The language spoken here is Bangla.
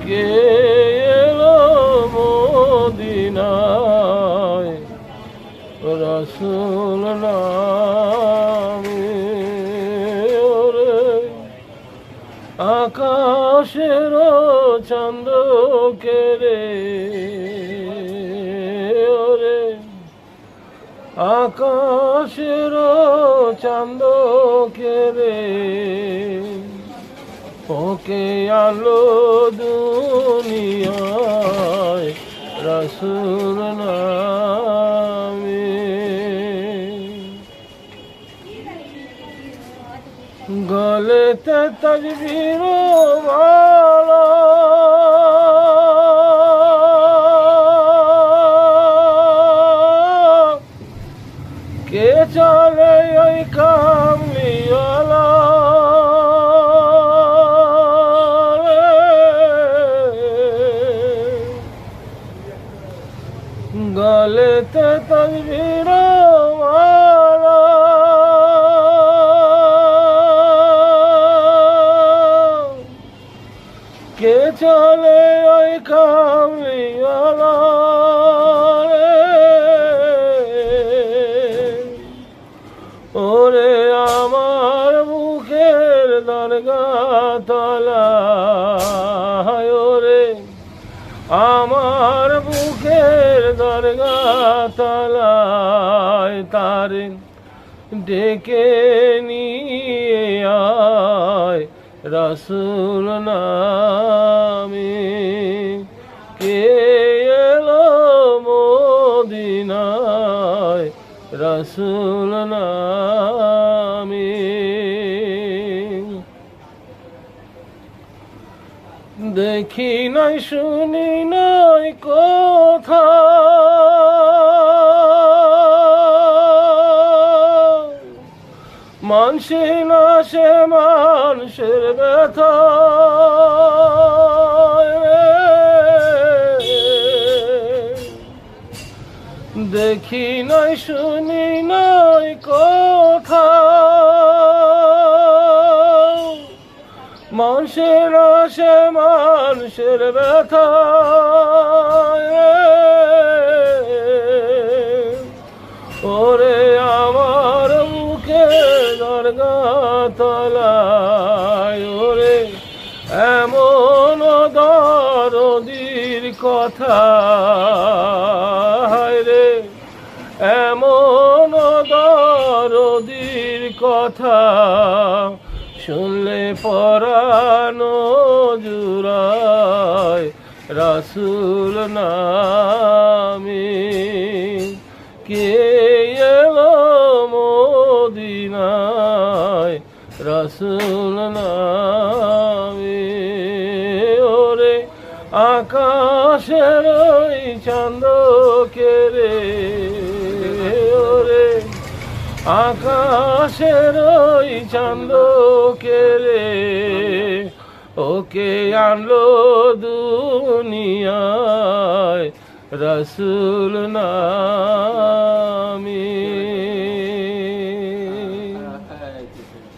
কে এলো মদিনায় রাসূল নামে। ওরে আকাশের চাঁদ কেড়ে, ওরে আকাশের চাঁদ কেড়ে ওকে আলো দুনিয়ায় রাসূল নামে। গলেতে তাকবীর মালা, কে চলে ওই কামলিওয়ালা, গলেতে তাকবীর মালা, কে চলে ওই কামলিওয়ালা। ওরে আমার বুকের দরগা তলায়, ওরে আমার বুকের দরগা তলায় তারে ডেকে নিয়ে আয় রাসূল নামে। কে এলো মদিনায় রাসূল নামে। দেখি নাই শুনি নাই কথা, মানছি না সে মানুষের ব্যথা, দেখি নাই শুনি নাই কথা, মানুষের সে মানুষের ব্যথা। ওরে আমার বুকে দরগা তলায়, ওরে এমন দরদির কথা রে, এমন দরদির কথা শুনলে পরানো জুড়ায় রাসূল নামে। কে এলো মদিনায় রাসূল নামে। ওরে আকাশের ওই চাঁদ কেড়ে, ওরে আকাশের ওই চাঁদ কেড়ে ওকে আনলো দুনিয়ায় রাসূল নামে।